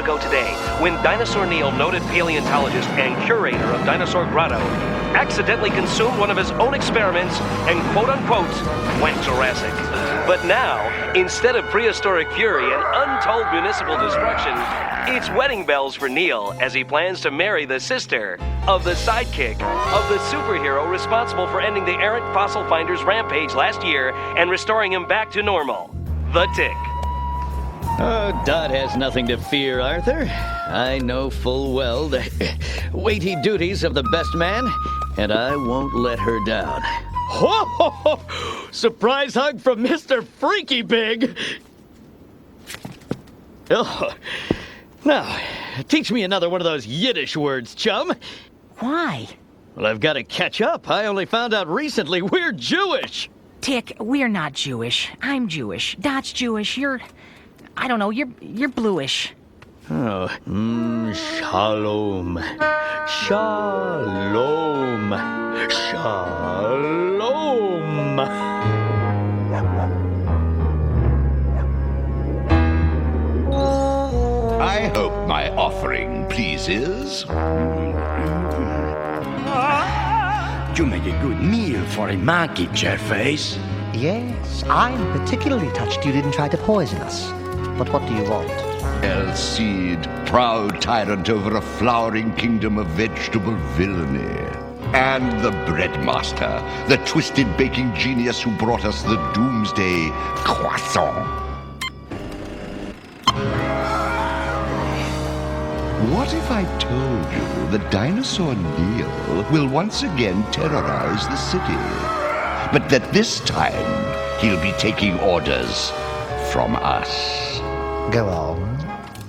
ago today when Dinosaur Neil, noted paleontologist and curator of Dinosaur Grotto, accidentally consumed one of his own experiments and quote-unquote went Jurassic. But now, instead of prehistoric fury and untold municipal destruction, it's wedding bells for Neil as he plans to marry the sister of the sidekick of the superhero responsible for ending the errant fossil finder's rampage last year and restoring him back to normal, the Tick. Oh, Dot has nothing to fear, Arthur. I know full well the weighty duties of the best man, and I won't let her down. Ho, ho, ho! Surprise hug from Mr. Freaky Big! Oh. Now, teach me another one of those Yiddish words, chum. Why? Well, I've got to catch up. I only found out recently we're Jewish. Tick, we're not Jewish. I'm Jewish. Dot's Jewish. I don't know, you're bluish. Oh, shalom. Shalom. Shalom. I hope my offering pleases. You make a good meal for a monkey, Chairface. Yes, I'm particularly touched you didn't try to poison us. But what do you want? Elseed, proud tyrant over a flowering kingdom of vegetable villainy. And the breadmaster, the twisted baking genius who brought us the doomsday croissant. What if I told you that Dinosaur Neil will once again terrorize the city? But that this time, he'll be taking orders from us. Go on.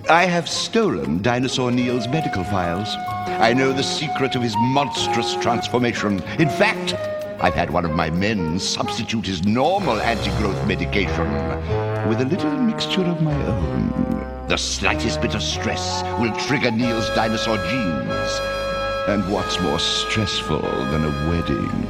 I have stolen Dinosaur Neil's medical files. I know the secret of his monstrous transformation. In fact, I've had one of my men substitute his normal anti-growth medication with a little mixture of my own. The slightest bit of stress will trigger Neil's dinosaur genes. And what's more stressful than a wedding?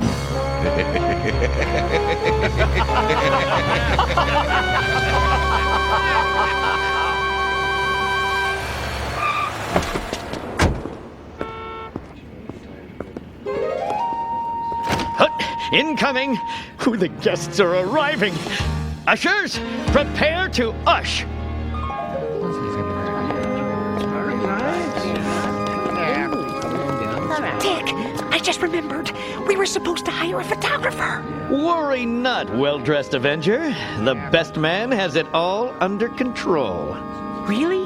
Incoming! Who the guests are arriving! Ushers, prepare to ush! Tick, I just remembered. We were supposed to hire a photographer. Worry not, well-dressed Avenger. The best man has it all under control. Really?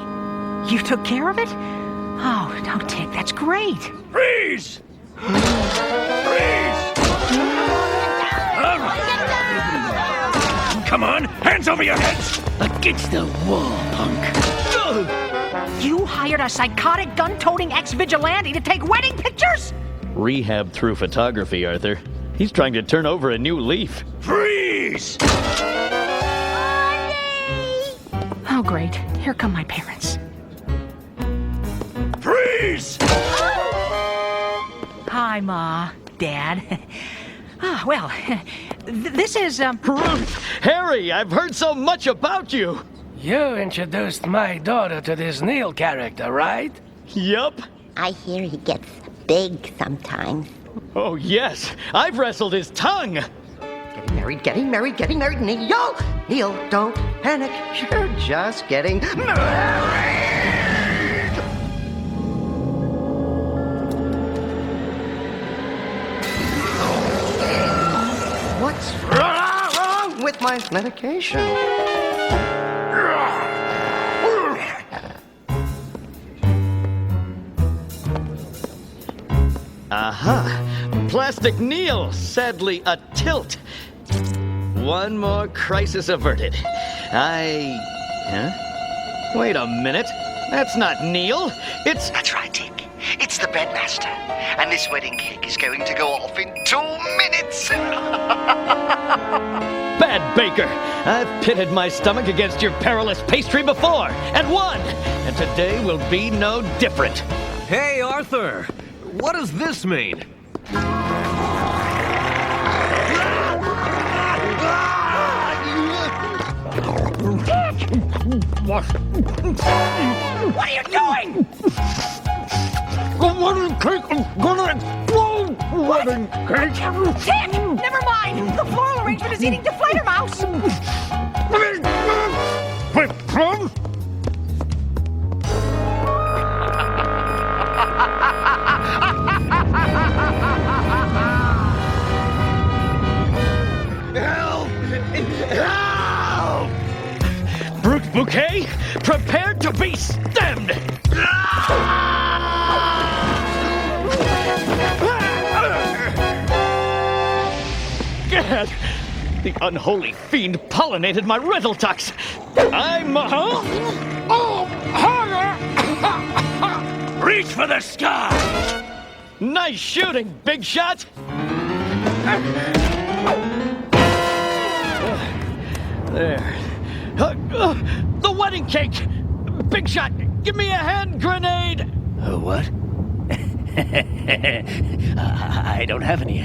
You took care of it? Oh, no, Tick, that's great. Freeze! Freeze! Come on, hands over your heads! Against the wall, punk. You hired a psychotic, gun-toting ex-vigilante to take wedding pictures? Rehab through photography, Arthur. He's trying to turn over a new leaf. Freeze! Oh, great. Here come my parents. Freeze! Hi, Ma. Dad. Well, this is, Ruth! Harry, I've heard so much about you! You introduced my daughter to this Neil character, right? Yup. I hear he gets big sometimes. Oh, yes. I've wrestled his tongue. Getting married, Neil! Neil, don't panic. You're just getting married! What's wrong with my medication? Aha! Plastic Neil, sadly a tilt. One more crisis averted. Huh? Wait a minute. That's not Neil. It's... That's right, Tick. It's the breadmaster. And this wedding cake is going to go off in 2 minutes. Bad baker. I've pitted my stomach against your perilous pastry before, and won. And today will be no different. Hey, Arthur! What does this mean? What are you doing? The wedding cake is gonna explode! Wedding cake! Tick! Never mind! The floral arrangement is eating deflator mouse! Quick, Plum! Help! Help! Brute Bouquet, prepare to be stemmed! Gad! The unholy fiend pollinated my rental tux! I'm... Oh, higher! Reach for the sky! Nice shooting, big shot! There. The wedding cake! Big shot! Give me a hand grenade! What? I don't have any.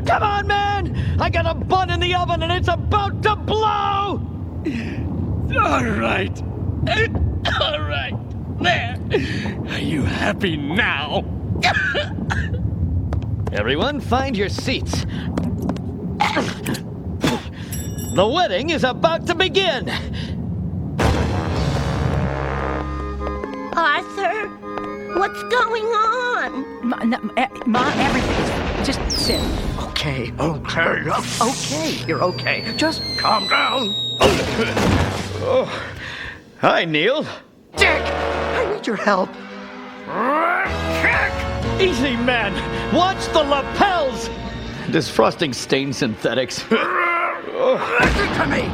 Come on, man! I got a bun in the oven and it's about to blow! All right. All right. There. Are you happy now? Everyone, find your seats. The wedding is about to begin! Arthur, what's going on? Ma, everything. Just sit. Okay. You're okay. Just calm down. Hi, Neil. Dick, I need your help. Easy, man! Watch the lapels! This frosting stain synthetics. Listen to me.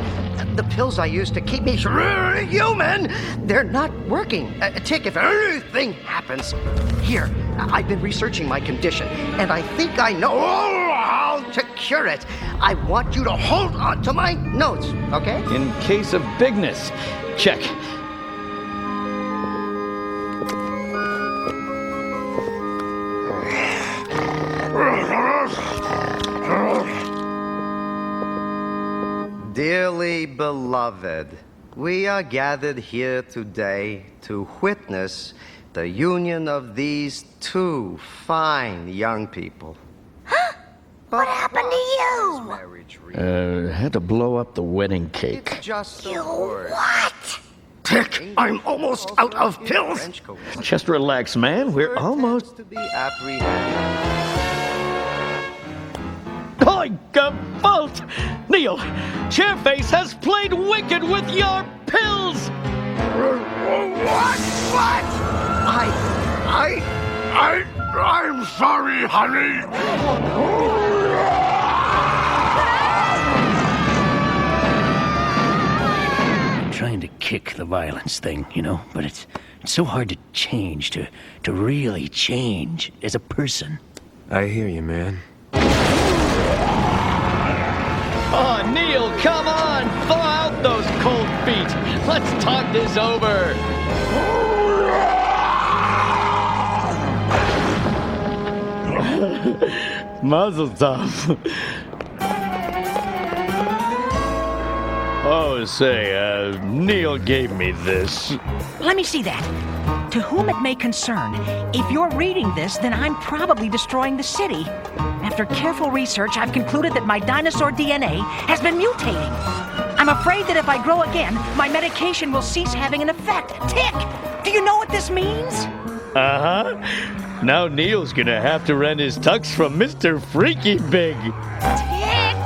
The pills I use to keep me human, they're not working. Tick, if anything happens... Here, I've been researching my condition, and I think I know how to cure it. I want you to hold on to my notes, okay? In case of bigness. Check. Dearly beloved, we are gathered here today to witness the union of these two fine young people. What happened to you? Marriage Had to blow up the wedding cake. It's just a You word. what? Tick, I'm almost out of pills. Just relax, man. We're almost... to be apprehended. By Gavolt! Neil, Chairface has played wicked with your pills! What? I'm sorry, honey. I'm trying to kick the violence thing, you know, but it's so hard to change, to really change as a person. I hear you, man. Oh, Neil, come on! Thaw out those cold feet! Let's talk this over! Mazel tov. Oh, say, Neil gave me this. Let me see that. To whom it may concern, if you're reading this, then I'm probably destroying the city. After careful research, I've concluded that my dinosaur DNA has been mutating. I'm afraid that if I grow again, my medication will cease having an effect. Tick! Do you know what this means? Uh-huh. Now Neil's gonna have to rent his tux from Mr. Freaky Big. Tick!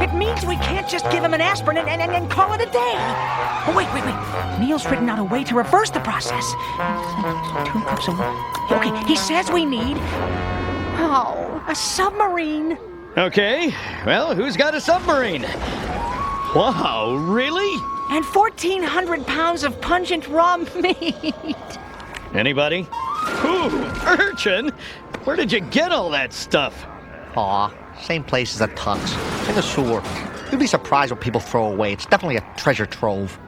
It means we can't just give him an aspirin and call it a day. Oh, wait. Neil's written out a way to reverse the process. 2 cups of water. Okay, he says we need... Oh, a submarine. Okay, well, who's got a submarine? Wow, really? And 1,400 pounds of pungent raw meat. Anybody? Ooh, urchin? Where did you get all that stuff? Aw, same place as a tux. In the sewer. You'd be surprised what people throw away. It's definitely a treasure trove.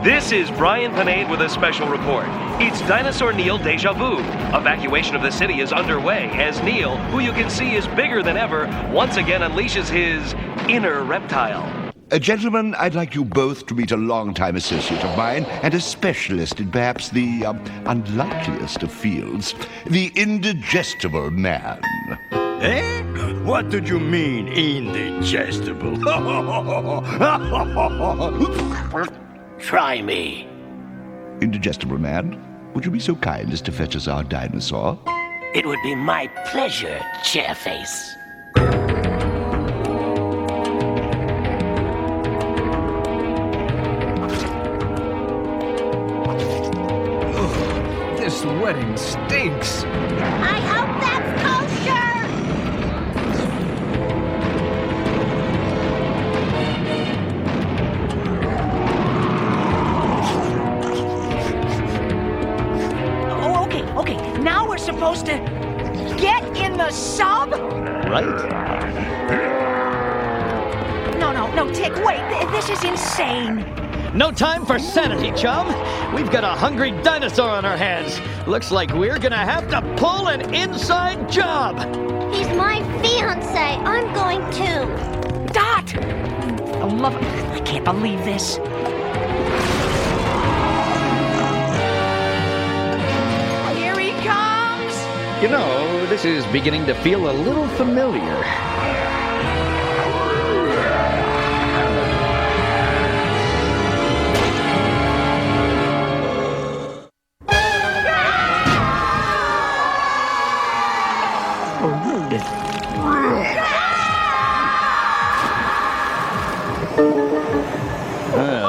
This is Brian Pinade with a special report. It's Dinosaur Neil Deja Vu. Evacuation of the city is underway as Neil, who you can see is bigger than ever, once again unleashes his inner reptile. Gentlemen, I'd like you both to meet a longtime associate of mine and a specialist in perhaps the unlikeliest of fields, the indigestible man. Eh? What did you mean, indigestible? Try me. Indigestible man, would you be so kind as to fetch us our dinosaur? It would be my pleasure, Chairface. This wedding stinks. I hope that's kosher! Oh, okay. Now we're supposed to get in the sub? Right? No, Tick, wait. This is insane. No time for sanity, chum. We've got a hungry dinosaur on our hands. Looks like we're gonna have to pull an inside job. He's my fiancé. I'm going too. Dot! Oh, love, I can't believe this. Here he comes! You know, this is beginning to feel a little familiar.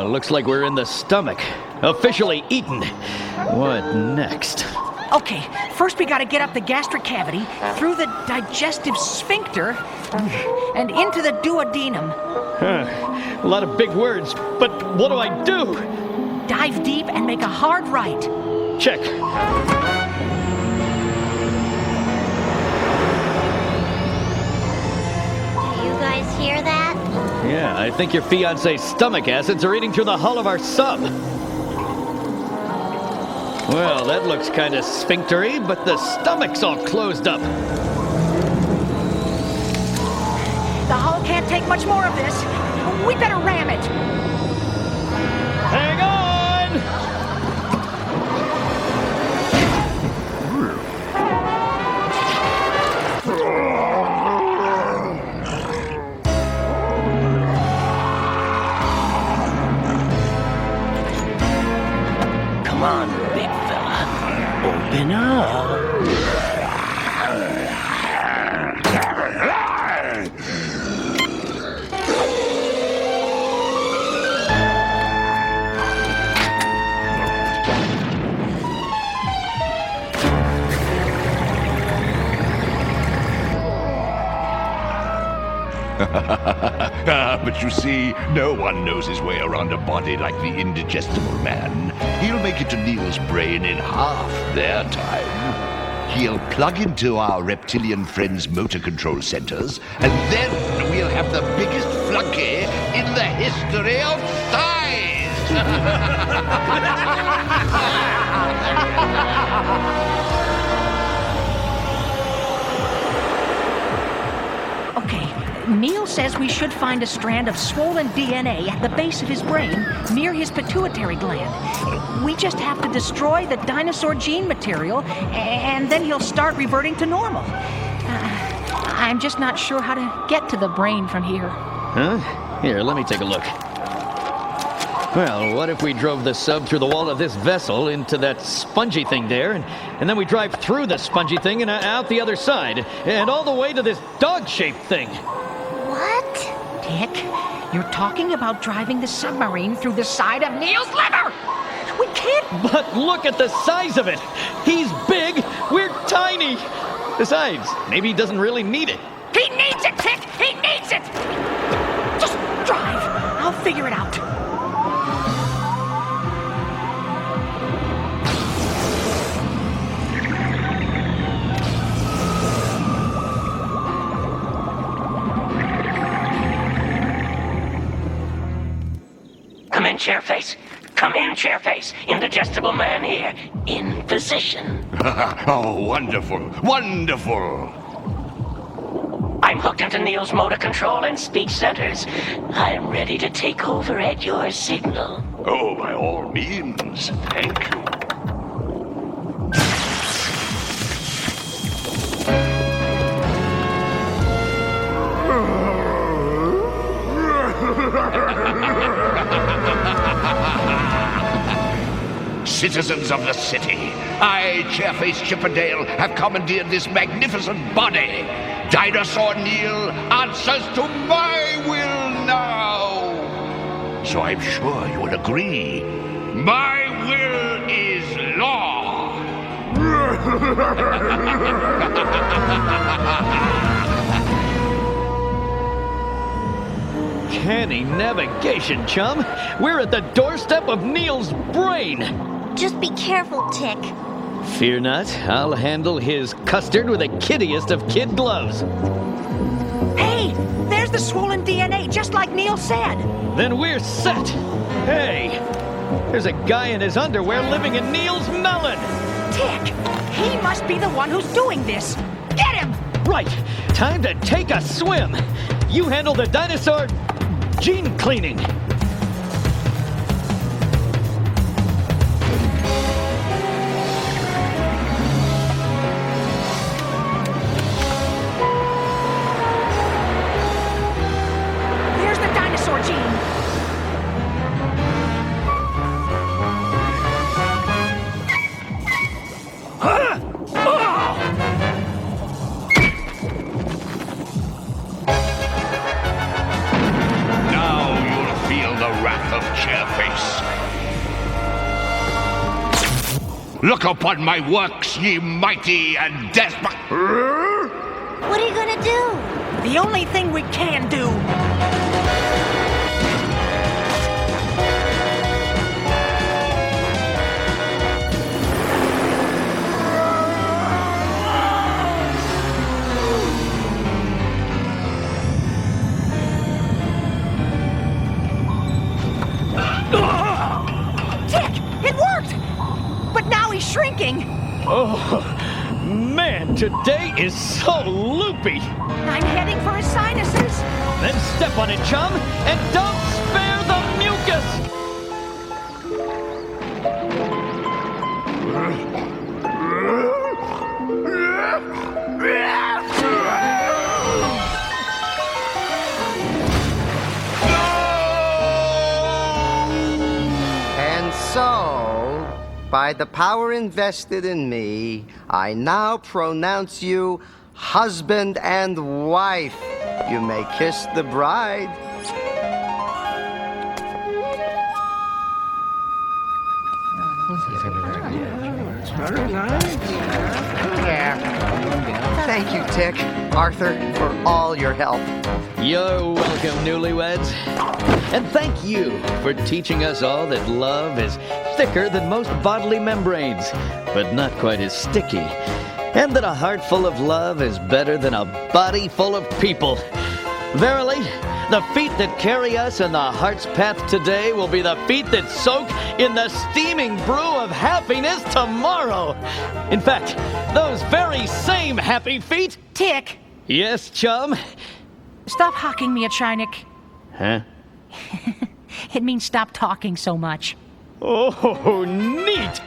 Looks like we're in the stomach. Officially eaten. What next? Okay, first we gotta get up the gastric cavity, through the digestive sphincter, and into the duodenum. A lot of big words, but what do I do? Dive deep and make a hard right. Check. Do you guys hear that? Yeah, I think your fiance's stomach acids are eating through the hull of our sub. Well, that looks kind of sphinctery, but the stomach's all closed up. The hull can't take much more of this. We better ram it. Hang on! Come on, big fella. Open up. But you see, no one knows his way around a body like the indigestible man. He'll make it to Neil's brain in half their time. He'll plug into our reptilian friends' motor control centers, and then we'll have the biggest flunky in the history of size! Okay, Neil says we should find a strand of swollen DNA at the base of his brain, near his pituitary gland. We just have to destroy the dinosaur gene material, and then he'll start reverting to normal. I'm just not sure how to get to the brain from here. Huh? Here, let me take a look. Well, what if we drove the sub through the wall of this vessel into that spongy thing there, and then we drive through the spongy thing and out the other side, and all the way to this dog-shaped thing? What? Dick, you're talking about driving the submarine through the side of Neil's liver! We can't... But look at the size of it! He's big, we're tiny! Besides, maybe he doesn't really need it. He needs it, Dick! He needs it! Just drive. I'll figure it out. Come in, Chairface. Come in, Chairface. Indigestible man here. In position. Oh, wonderful, wonderful! I'm hooked into Neil's motor control and speech centers. I am ready to take over at your signal. Oh, by all means. Thank you. Citizens of the city, I, Chairface Chippendale, have commandeered this magnificent body. Dinosaur Neil answers to my will now. So I'm sure you will agree. My will is law. Canny navigation, chum. We're at the doorstep of Neil's brain. Just be careful, Tick. Fear not, I'll handle his custard with the kiddiest of kid gloves. Hey, there's the swollen DNA, just like Neil said. Then we're set. Hey, there's a guy in his underwear living in Neil's melon. Tick, he must be the one who's doing this. Get him! Right, time to take a swim. You handle the dinosaur gene cleaning. There's the dinosaur gene. Now you'll feel the wrath of Chairface. Look upon my works, ye mighty and desperate. What are you gonna do? The only thing we can do. Tick, it worked! But now he's shrinking. Oh, man, today is so loopy. I'm heading for his sinuses. Then step on it, chum, and don't spare the mucus. And so, by the power invested in me, I now pronounce you husband and wife. You may kiss the bride. Thank you, Tick, Arthur, for all your help. You're welcome, newlyweds. And thank you for teaching us all that love is thicker than most bodily membranes, but not quite as sticky. And that a heart full of love is better than a body full of people. Verily, the feet that carry us in the heart's path today will be the feet that soak in the steaming brew of happiness tomorrow. In fact, those very same happy feet... Tick, Yes, chum? stop hawking me a Chinik. Huh? It means stop talking so much. Oh, neat!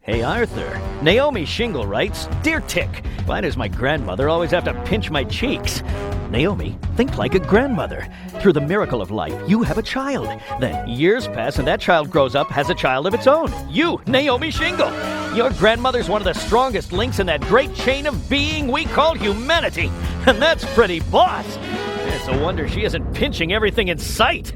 Hey, Arthur. Naomi Shingle writes, Dear Tick, why does my grandmother always have to pinch my cheeks? Naomi, think like a grandmother. Through the miracle of life, you have a child. Then years pass and that child grows up, has a child of its own. You, Naomi Shingle. Your grandmother's one of the strongest links in that great chain of being we call humanity. And that's pretty boss. It's a wonder she isn't pinching everything in sight.